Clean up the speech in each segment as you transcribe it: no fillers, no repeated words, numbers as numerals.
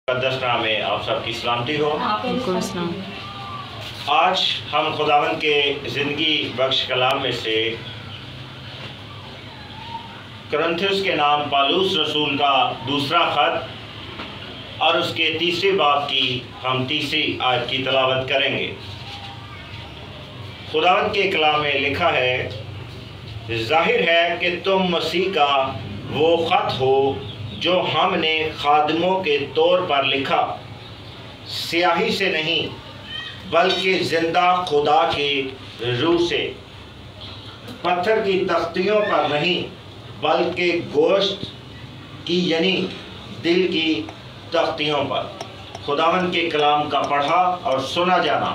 مقدس نام میں آپ سب کی سلامتی ہو۔ السلام۔ آج ہم خداوند کے زندگی بخش کلام میں سے کرنتھیوس کے نام پالوس رسول کا دوسرا خط اور اس کے تیسرے باب کی ہم تیسری آیت کی تلاوت کریں گے۔ خداوند کے کلام میں لکھا ہے، ظاہر ہے کہ تم مسیح کا وہ خط ہو جو ہم نے خادموں کے طور پر لکھا، سیاہی سے نہیں بلکہ زندہ خدا کی روح سے، پتھر کی تختیوں پر نہیں بلکہ گوشت کی یعنی دل کی تختیوں پر۔ خداوند کے کلام کا پڑھا اور سنا جانا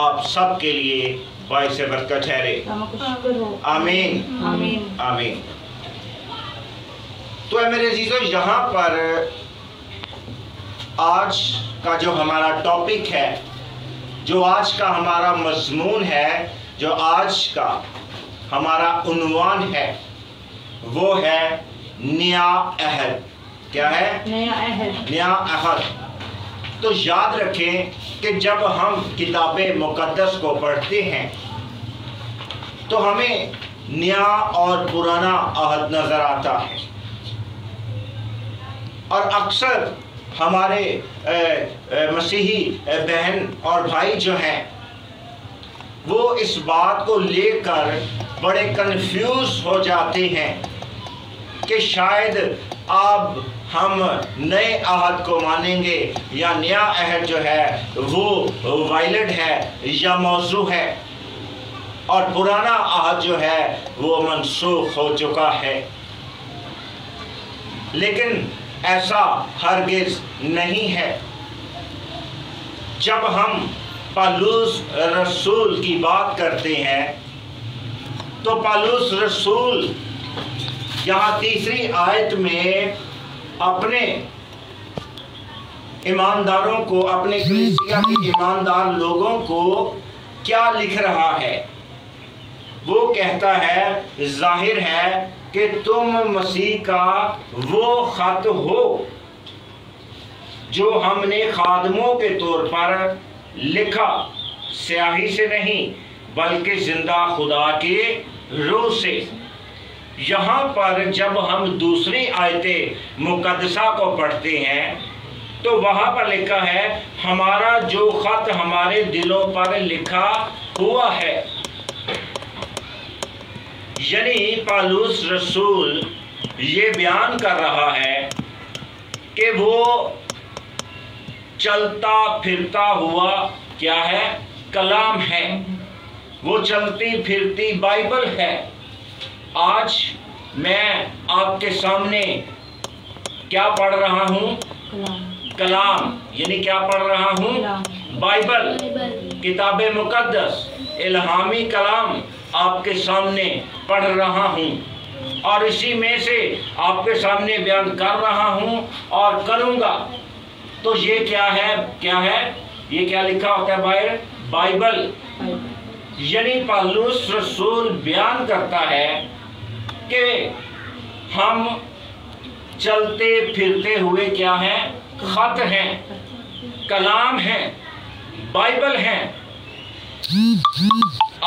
آپ سب کے لیے باعث برکت ٹھہرے۔ آمین آمین۔ تو اے میرے عزیزو، یہاں پر آج کا جو ہمارا ٹاپک ہے، جو آج کا ہمارا مضمون ہے، جو آج کا ہمارا عنوان ہے، وہ ہے نیا عہد۔ کیا ہے؟ نیا عہد۔ تو یاد رکھیں کہ جب ہم کتاب مقدس کو پڑھتے ہیں تو ہمیں نیا اور پرانا عہد نظر آتا ہے، اور اکثر ہمارے مسیحی بہن اور بھائی جو ہیں وہ اس بات کو لے کر بڑے کنفیوز ہو جاتے ہیں کہ شاید اب ہم نئے عہد کو مانیں گے یا نیا عہد جو ہے وہ وائلڈ ہے یا موضوع ہے، اور پرانا عہد جو ہے وہ منسوخ ہو چکا ہے۔ لیکن ایسا ہرگز نہیں ہے۔ جب ہم پالوس رسول کی بات کرتے ہیں تو پالوس رسول یہاں تیسری آیت میں اپنے ایمانداروں کو، اپنے کلیسیا کے ایماندار لوگوں کو کیا لکھ رہا ہے؟ وہ کہتا ہے، ظاہر ہے کہ تم مسیح کا وہ خط ہو جو ہم نے خادموں کے طور پر لکھا، سیاہی سے نہیں بلکہ زندہ خدا کی روح سے۔ یہاں پر جب ہم دوسری آیت مقدسہ کو پڑھتے ہیں تو وہاں پر لکھا ہے، ہمارا جو خط ہمارے دلوں پر لکھا ہوا ہے۔ یعنی پالوس رسول یہ بیان کر رہا ہے کہ وہ چلتا پھرتا ہوا کیا ہے؟ کلام ہے، وہ چلتی پھرتی بائبل ہے۔ آج میں آپ کے سامنے کیا پڑھ رہا ہوں؟ کلام۔ یعنی کیا پڑھ رہا ہوں؟ بائبل، کتاب مقدس، الہامی کلام آپ کے سامنے پڑھ رہا ہوں، اور اسی میں سے آپ کے سامنے بیان کر رہا ہوں اور کروں گا۔ تو یہ کیا ہے؟ یہ کیا لکھا ہوتا ہے؟ بائبل۔ یعنی پالوس رسول بیان کرتا ہے کہ ہم چلتے پھرتے ہوئے کیا ہیں؟ خط ہیں، کلام ہیں، بائبل ہیں۔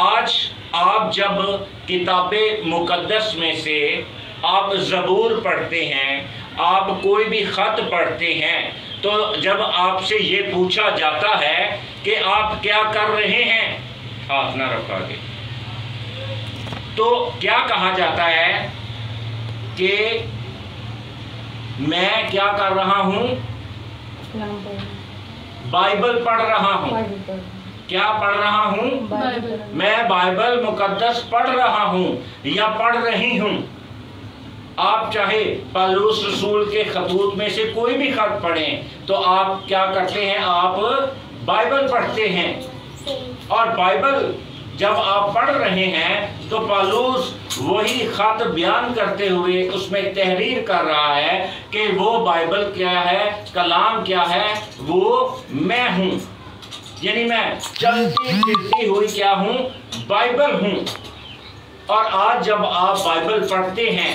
آج آپ جب کتاب مقدس میں سے آپ زبور پڑھتے ہیں، آپ کوئی بھی خط پڑھتے ہیں، تو جب آپ سے یہ پوچھا جاتا ہے کہ آپ کیا کر رہے ہیں، ہاتھ نہ رکھا گے، تو کیا کہا جاتا ہے کہ میں کیا کر رہا ہوں؟ بائبل پڑھ رہا ہوں۔ کیا پڑھ رہا ہوں؟ میں بائبل مقدس پڑھ رہا ہوں یا پڑھ رہی ہوں۔ آپ چاہے پالوس رسول کے خطوط میں سے کوئی بھی خط پڑھیں تو آپ کیا کرتے ہیں؟ آپ بائبل پڑھتے ہیں، اور بائبل جب آپ پڑھ رہے ہیں تو پالوس وہی خط بیان کرتے ہوئے اس میں تحریر کر رہا ہے کہ وہ بائبل کیا ہے، کلام کیا ہے، وہ میں ہوں۔ یعنی میں چلتی پھرتی ہوئی کیا ہوں؟ بائبل ہوں۔ اور آج جب آپ بائبل پڑھتے ہیں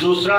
2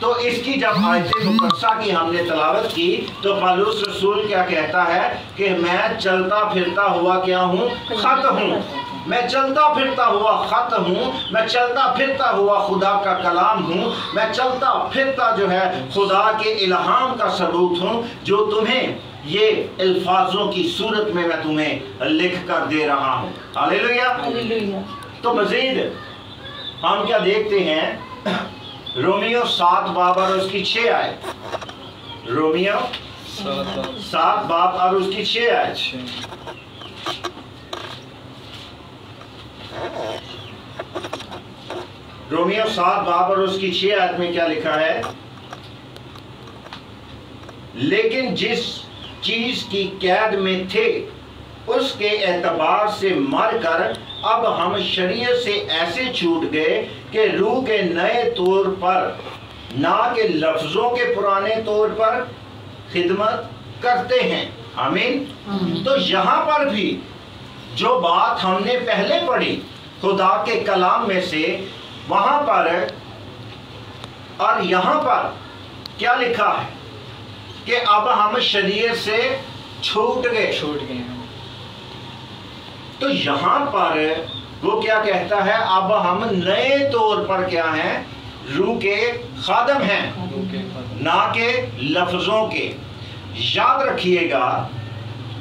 تو اس کی جب آیت مقدسہ کی ہم نے تلاوت کی تو پالوس رسول کیا کہتا ہے کہ میں چلتا پھرتا ہوا کیا ہوں؟ خط ہوں. میں چلتا پھرتا ہوا خط ہوں. میں چلتا پھرتا ہوا خدا کا کلام ہوں. میں چلتا پھرتا جو ہے خدا کے الہام کا ثبوت ہوں جو تمہیں یہ الفاظوں کی صورت میں تمہیں لکھ کر دے رہا ہوں. ہاللیلویہ. تو مزید ہم کیا دیکھتے ہیں؟ رومیو 7 باب اور اس کی 6 آیت. رومیو 7 باب اور اس کی 6 آیت. رومیو 7 باب اور اس کی 6 آیت میں کیا لکھا ہے؟ لیکن جس چیز کی قید میں تھے اس کے اعتبار سے مر کر اب ہم شریعت سے ایسے چھوٹ گئے کہ روح کے نئے طور پر نہ کہ لفظوں کے پرانے طور پر خدمت کرتے ہیں. آمین. تو یہاں پر بھی جو بات ہم نے پہلے پڑھی خدا کے کلام میں سے، وہاں پر اور یہاں پر کیا لکھا ہے کہ اب ہم شریعت سے چھوٹ گئے. تو یہاں پر وہ کیا کہتا ہے؟ اب ہم نئے طور پر کیا ہیں؟ روح کے خادم ہیں، نہ کہ لفظوں کے. یاد رکھیے گا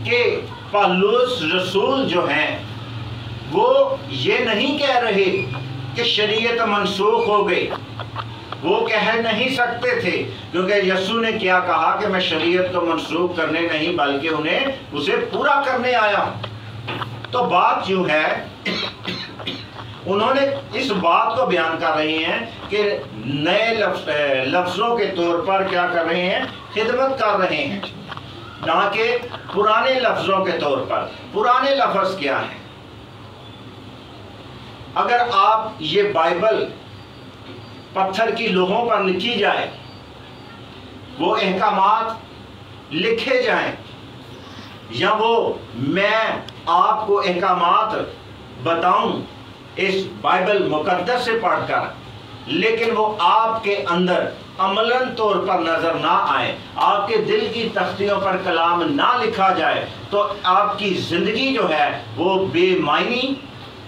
کہ پالوس رسول جو ہیں وہ یہ نہیں کہہ رہے کہ شریعت منسوخ ہو گئی. وہ کہہ نہیں سکتے تھے کیونکہ یسوع نے کیا کہا کہ میں شریعت کو منسوخ کرنے نہیں بلکہ انہیں اسے پورا کرنے آیا ہوں. تو بات یوں ہے، انہوں نے اس بات کو بیان کر رہی ہیں کہ نئے لفظوں کے طور پر کیا کر رہے ہیں؟ خدمت کر رہے ہیں، نہ کہ پرانے لفظوں کے طور پر. پرانے لفظ کیا ہیں؟ اگر آپ یہ بائبل پتھر کی لوحوں پر لکھی جائے، وہ احکامات لکھے جائیں، یا وہ میں آپ کو احکامات بتاؤں اس بائبل مقدس سے پڑھ کر، لیکن وہ آپ کے اندر عملاً طور پر نظر نہ آئے، آپ کے دل کی تختیوں پر کلام نہ لکھا جائے، تو آپ کی زندگی جو ہے وہ بے معنی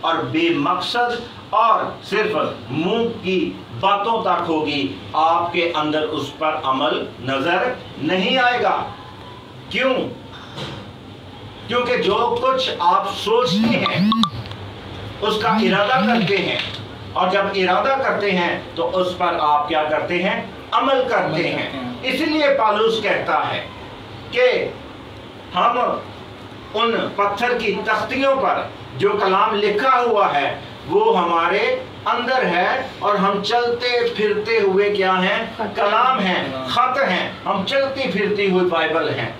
اور بے مقصد اور صرف منہ کی باتوں تک ہوگی. آپ کے اندر اس پر عمل نظر نہیں آئے گا. کیوں؟ کیونکہ جو کچھ آپ سوچتے ہیں اس کا ارادہ کرتے ہیں، اور جب ارادہ کرتے ہیں تو اس پر آپ کیا کرتے ہیں؟ عمل کرتے ہیں. اسی لیے پالوس کہتا ہے کہ ہم ان پتھر کی تختیوں پر جو کلام لکھا ہوا ہے وہ ہمارے اندر ہے، اور ہم چلتے پھرتے ہوئے کیا ہیں؟ کلام ہیں، خط ہیں. ہم چلتی پھرتی ہوئی بائبل ہیں.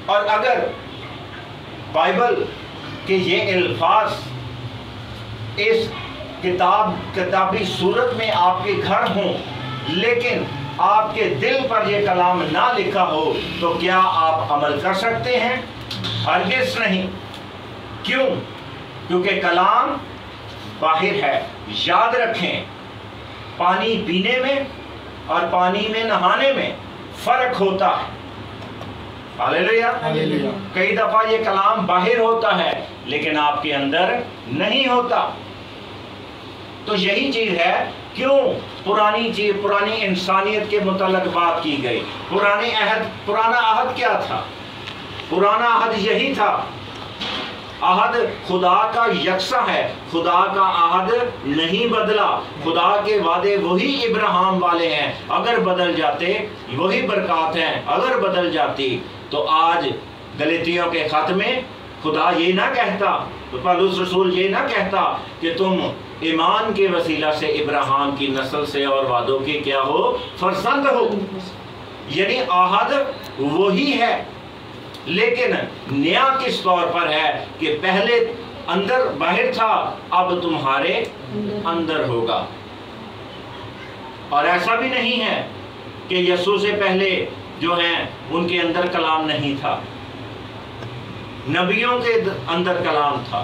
اور اگر بائبل کے یہ الفاظ اس کتابی صورت میں آپ کے گھر ہوں لیکن آپ کے دل پر یہ کلام نہ لکھا ہو تو کیا آپ عمل کر سکتے ہیں؟ ہرگز نہیں. کیوں؟ کیونکہ کلام باہر ہے. یاد رکھیں، پانی پینے میں اور پانی میں نہانے میں فرق ہوتا ہے. ہاللیلویہ. کئی دفعہ یہ کلام باہر ہوتا ہے لیکن آپ کے اندر نہیں ہوتا. تو یہی چیز ہے کیوں پرانی انسانیت کے متعلق بات کی گئی. پرانا عہد کیا تھا؟ پرانا عہد یہی تھا. عہد خدا کا یکساں ہے، خدا کا عہد نہیں بدلا. خدا کے وعدے وہی ابراہیم والے ہیں. اگر بدل جاتے وہی برکات ہیں. اگر بدل جاتی تو آج گلاطیوں کے خط میں خدا یہ نہ کہتا، پالوس رسول یہ نہ کہتا کہ تم ایمان کے وسیلہ سے ابراہیم کی نسل سے اور وعدوں کے کیا ہو؟ فرزند ہو. یعنی عہد وہی ہے لیکن نیا کس طور پر ہے کہ پہلے اندر باہر تھا، اب تمہارے اندر ہوگا. اور ایسا بھی نہیں ہے کہ یسوع سے پہلے جو ہیں ان کے اندر کلام نہیں تھا. نبیوں کے اندر کلام تھا،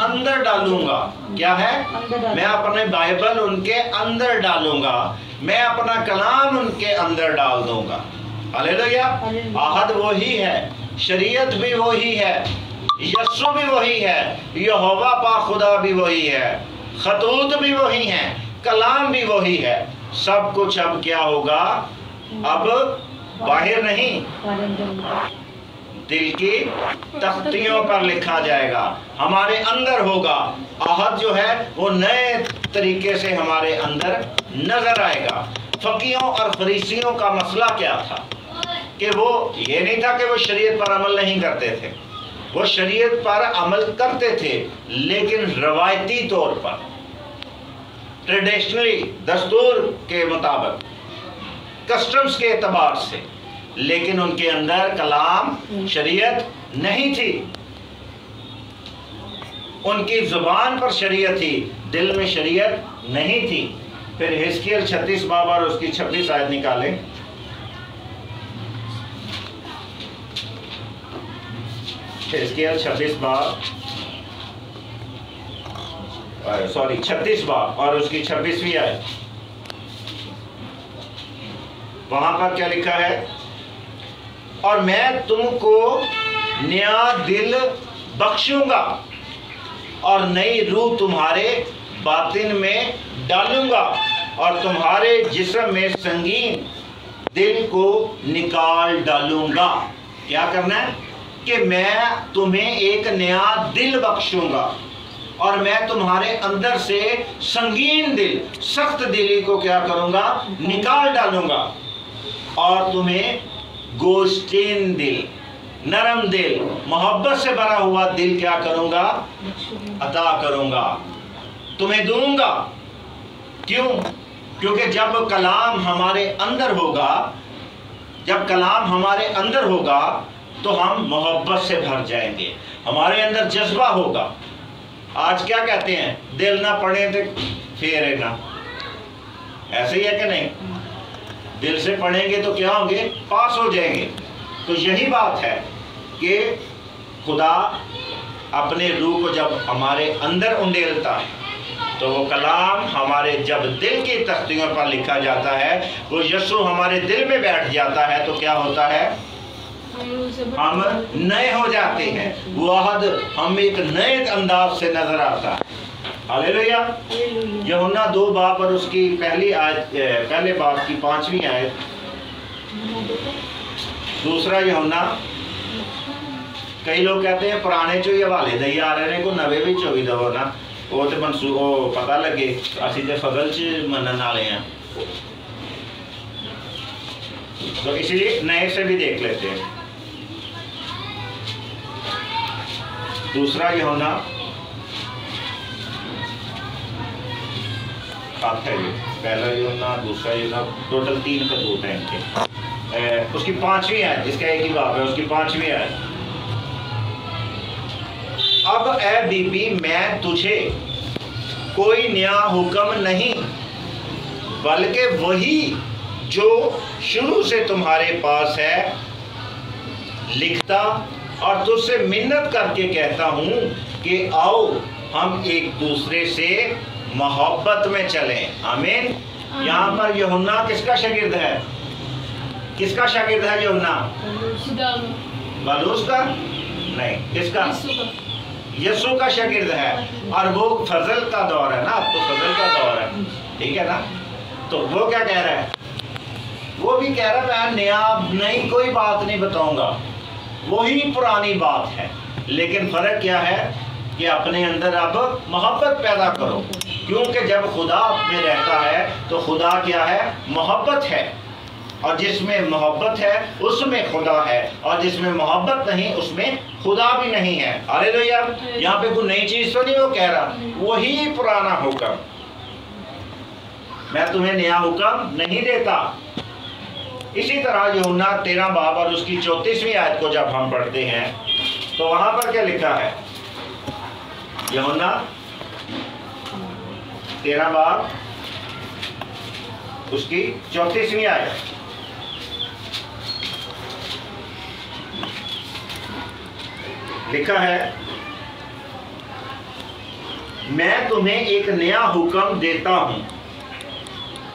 اندر ڈالوں گا. کیا ہے؟ میں اپنے بائبل ان کے اندر ڈالوں گا, میں اپنا کلام ان کے اندر ڈال دوں گا. ہلیلویا. عہد وہی ہے, شریعت بھی وہی ہے, یسوع بھی وہی ہے, یہوہ پاک خدا بھی وہی ہے, خطوط بھی وہی ہیں, کلام بھی وہی ہے. سب کچھ اب کیا ہوگا؟ اب باہر نہیں, دل کی تختیوں پر لکھا جائے گا, ہمارے اندر ہوگا. عہد جو ہے وہ نئے طریقے سے ہمارے اندر نظر آئے گا. فقیوں اور فریسیوں کا مسئلہ کیا تھا کہ وہ یہ نہیں تھا کہ وہ شریعت پر عمل نہیں کرتے تھے, وہ شریعت پر عمل کرتے تھے لیکن روایتی طور پر, ٹریڈیشنلی, دستور کے مطابق, کسٹمز کے اعتبار سے, لیکن ان کے اندر کلام, شریعت نہیں تھی. ان کی زبان پر شریعت تھی, دل میں شریعت نہیں تھی. پھر حزقیل 36 باب اور اس کی 26 آیت نکالیں. حزقیل 36 باب اور اس کی 26ویں آیت. وہاں پر کیا لکھا ہے؟ اور میں تم کو نیا دل بخشوں گا اور نئی روح تمہارے باطن میں ڈالوں گا اور تمہارے جسم میں سنگین دل کو نکال ڈالوں گا. کیا کرنا ہے؟ کہ میں تمہیں ایک نیا دل بخشوں گا اور میں تمہارے اندر سے سنگین دل, سخت دلی کو کیا کروں گا؟ نکال ڈالوں گا, اور تمہیں گوشتین دل, نرم دل, محبت سے بھرا ہوا دل کیا کروں گا؟ عطا کروں گا, تمہیں دوں گا. کیوں؟ کیونکہ جب کلام ہمارے اندر ہوگا, جب کلام ہمارے اندر ہوگا تو ہم محبت سے بھر جائیں گے, ہمارے اندر جذبہ ہوگا. آج کیا کہتے ہیں؟ دل نہ پڑھے تو پھیرے نہ, ایسے ہی ہے کہ نہیں؟ دل سے پڑھیں گے تو کیا ہوں گے؟ پاس ہو جائیں گے. تو یہی بات ہے کہ خدا اپنے روح کو جب ہمارے اندر انڈیلتا ہے تو وہ کلام ہمارے جب دل کی تختیوں پر لکھا جاتا ہے, وہ یسوع ہمارے دل میں بیٹھ جاتا ہے تو کیا ہوتا ہے؟ ہم نئے ہو جاتے ہیں. وہ عہد ہم ایک نئے انداز سے نظر آتا ہے. ہلیلویا. یوحنا 2 باب اور اس کی پہلی آیت, پہلے باب کی 5ویں آیت. دوسرا یوحنا, کئی لوگ کہتے ہیں پرانے چو یہ حوالے دئی آ رہے ہیں کو نوے بھی چوئی دو نا, وہ تو منصوبہ پتہ لگے اسی تے فضل چ منن والے ہیں, تو اسی لیے نئے سے بھی دیکھ لیتے ہیں. دوسرا یوحنا ہے, پہلا یوحنا, دوسرا یوحنا, ٹوٹل 3 خطوط ہیں ان کے. اس کی 5ویں آیت, جس کا ایک ہی باب ہے, اس کی 5ویں آیت. اب اے بی بی میں تجھے کوئی نیا حکم نہیں بلکہ وہی جو شروع سے تمہارے پاس ہے لکھتا اور تجھ سے منت کر کے کہتا ہوں کہ آؤ ہم ایک دوسرے سے محبت میں چلیں. آمین. یہاں پر یوحنا کس کا شاگرد ہے؟ کس کا شاگرد ہے یوحنا؟ بلوس کا نہیں, کس کا؟ یسوع کا شاگرد ہے. اور وہ فضل کا دور ہے نا, اب تو فضل کا دور ہے, ٹھیک ہے نا. تو وہ کیا کہہ رہا ہے؟ وہ بھی کہہ رہا ہے میں نیا نئی کوئی بات نہیں بتاؤں گا, وہی پرانی بات ہے, لیکن فرق کیا ہے کہ اپنے اندر اب محبت پیدا کرو. کیونکہ جب خدا میں رہتا ہے تو خدا کیا ہے؟ محبت ہے, اور جس میں محبت ہے اس میں خدا ہے, اور جس میں محبت نہیں اس میں خدا بھی نہیں ہے. ہلیلویا. یہاں پہ کوئی نئی چیز تو نہیں وہ کہہ رہا, وہی پرانا حکم, میں تمہیں نیا حکم نہیں دیتا. اسی طرح یوحنا 13 باب اور اس کی 34ویں آیت کو جب ہم پڑھتے ہیں تو وہاں پر کیا لکھا ہے؟ یوحنا 13 باب اس کی 34ویں آیت. لکھا ہے میں تمہیں ایک نیا حکم دیتا ہوں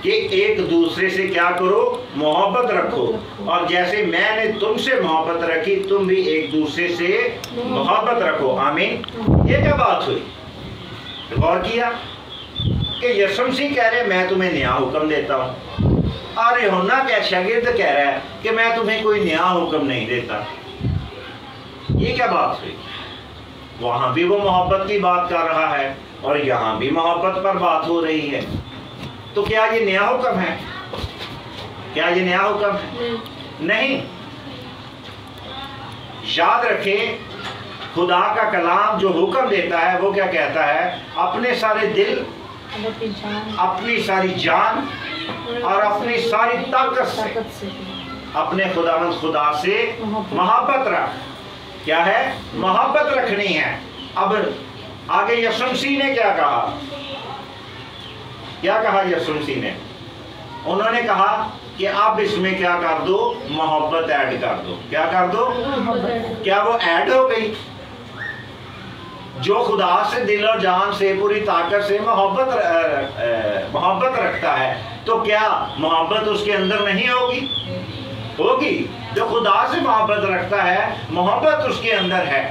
کہ ایک دوسرے سے کیا کرو؟ محبت رکھو، اور جیسے میں نے تم سے محبت رکھی تم بھی ایک دوسرے سے محبت رکھو۔ آمین۔ یہ کیا بات ہوئی؟ غور کیا کہ یسوع مسیح کہہ رہے میں تمہیں نیا حکم دیتا ہوں، اور یوحنا کا شاگرد کہہ رہا ہے کہ میں تمہیں کوئی نیا حکم نہیں دیتا۔ یہ کیا بات ہوئی؟ وہاں بھی وہ محبت کی بات کر رہا ہے اور یہاں بھی محبت پر بات ہو رہی ہے، تو کیا یہ نیا حکم ہے؟ کیا یہ نیا حکم ہے؟ نہیں۔ یاد رکھیں، خدا کا کلام جو حکم دیتا ہے وہ کیا کہتا ہے؟ اپنے سارے دل، اپنی ساری جان اور اپنی ساری طاقت سے اپنے خدا سے محبت رکھ۔ کیا ہے؟ محبت رکھنی ہے۔ اب آگے یسوع مسیح نے کیا کہا؟ کیا کہا یسوع مسیح نے؟ انہوں نے کہا کہ اب اس میں کیا کر دو؟ محبت ایڈ کر دو۔ کیا کر دو؟ کیا وہ ایڈ ہو گئی؟ جو خدا سے دل اور جان سے پوری طاقت سے محبت رکھتا ہے تو کیا محبت اس کے اندر نہیں ہوگی؟ ہوگی۔ جو خدا سے محبت رکھتا ہے محبت اس کے اندر ہے۔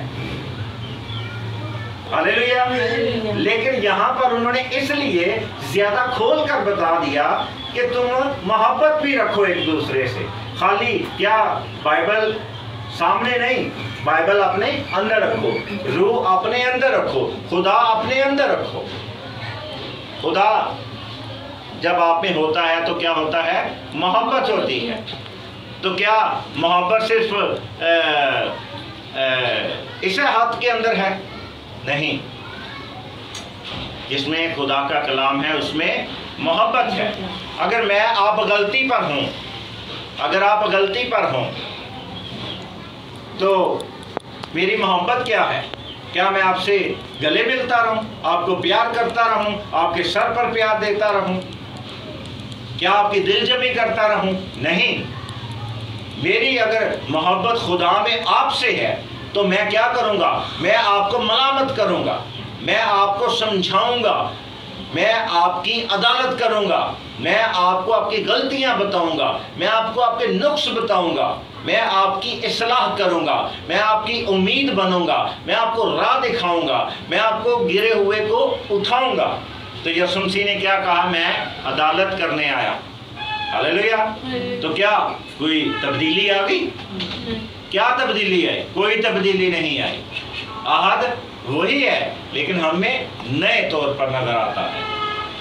ہاللیلویہ۔ لیکن یہاں پر انہوں نے اس لیے زیادہ کھول کر بتا دیا کہ تم محبت بھی رکھو ایک دوسرے سے۔ خالی کیا بائبل سامنے نہیں، بائبل اپنے اندر رکھو، روح اپنے اندر رکھو، خدا اپنے اندر رکھو۔ خدا جب آپ میں ہوتا ہے تو کیا ہوتا ہے؟ محبت ہوتی ہے۔ تو کیا محبت صرف اس ہاتھ کے اندر ہے؟ نہیں۔ جس میں خدا کا کلام ہے اس میں محبت ہے۔ اگر آپ غلطی پر ہوں، اگر آپ غلطی پر ہوں تو میری محبت کیا ہے؟ کیا میں آپ سے گلے ملتا رہوں، آپ کو پیار کرتا رہوں، آپ کے سر پر پیار دیتا رہوں؟ کیا آپ کی دل جمی کرتا رہوں؟ نہیں۔ میری اگر محبت خدا میں آپ سے ہے تو میں کیا کروں گا؟ میں آپ کو ملامت کروں گا، میں آپ کو سمجھاؤں گا، میں آپ کی عدالت کروں گا، میں آپ کو آپ کی غلطیاں بتاؤں گا، میں آپ کو آپ کے نقص بتاؤں گا، میں آپ کی اصلاح کروں گا، میں آپ کی امید بنوں گا، میں آپ کو راہ دکھاؤں گا، میں آپ کو گرے ہوئے کو اٹھاؤں گا۔ تو یسوع مسیح نے کیا کہا؟ میں عدالت کرنے آیا۔ ہاللیلویہ۔ تو کیا کوئی تبدیلی آ گئی؟ کیا تبدیلی آئی؟ کوئی تبدیلی نہیں آئی۔ عہد وہی ہے لیکن ہمیں نئے طور پر نظر آتا ہے۔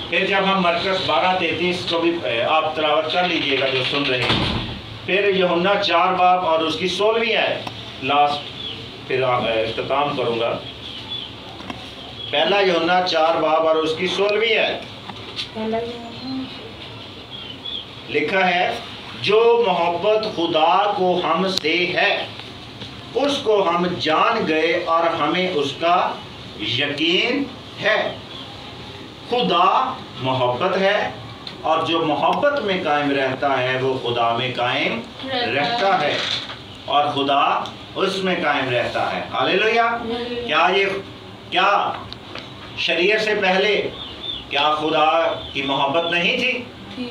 پھر جب ہم مرکز 12:33 کو بھی آپ تلاوت کر لیجئے گا جو سن رہے ہیں، پھر یوحنا 4 باب اور اس کی 16ویں آیت، لاسٹ پھر اختتام کروں گا۔ پہلا یوحنا 4 باب اور اس کی 16ویں آیت لکھا ہے، جو محبت خدا کو ہم سے ہے اس کو ہم جان گئے اور ہمیں اس کا یقین ہے۔ خدا محبت ہے اور جو محبت میں قائم رہتا ہے وہ خدا میں قائم رہتا ہے اور خدا اس میں قائم رہتا ہے۔ ہاللیلویہ۔ کیا شریعت سے پہلے کیا خدا کی محبت نہیں تھی؟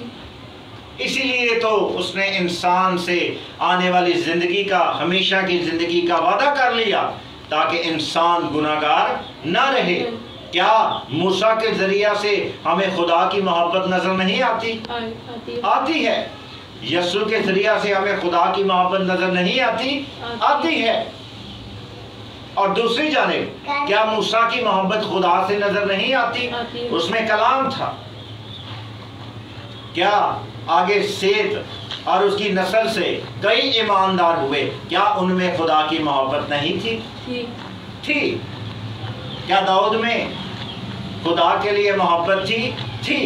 اسی لیے تو اس نے انسان سے آنے والی زندگی کا، ہمیشہ کی زندگی کا وعدہ کر لیا تاکہ انسان گناہگار نہ رہے۔ کیا موسیٰ کے ذریعہ سے ہمیں خدا کی محبت نظر نہیں آتی؟ آتی ہے۔ یسوع کے ذریعہ سے ہمیں خدا کی محبت نظر نہیں آتی؟ آتی ہے۔ اور دوسری جانب کیا موسیٰ کی محبت خدا سے نظر نہیں آتی؟ اس میں کلام تھا۔ کیا آگے سیت اور اس کی نسل سے کئی ایماندار ہوئے، کیا ان میں خدا کی محبت نہیں تھی؟ تھی۔ کیا داؤد میں خدا کے لیے محبت تھی؟ تھی۔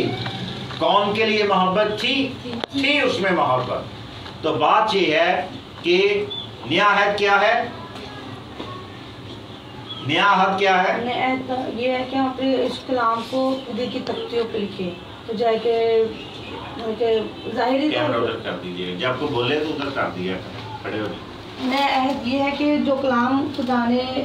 قوم کے لیے محبت تھی؟ تھی اس میں محبت۔ تو بات یہ ہے کہ نیا عہد کیا ہے؟ نیا عہد کیا ہے؟ نیا عہد یہ ہے کہ ہم اپنے اس کلام کو دل کی تختیوں پہ لکھیں تو جائے کہ ظاہری کر دیجیے، جب کو بولے تو ادھر کر دیا کھڑے ہو۔ نیا عہد یہ ہے کہ جو کلام خدا نے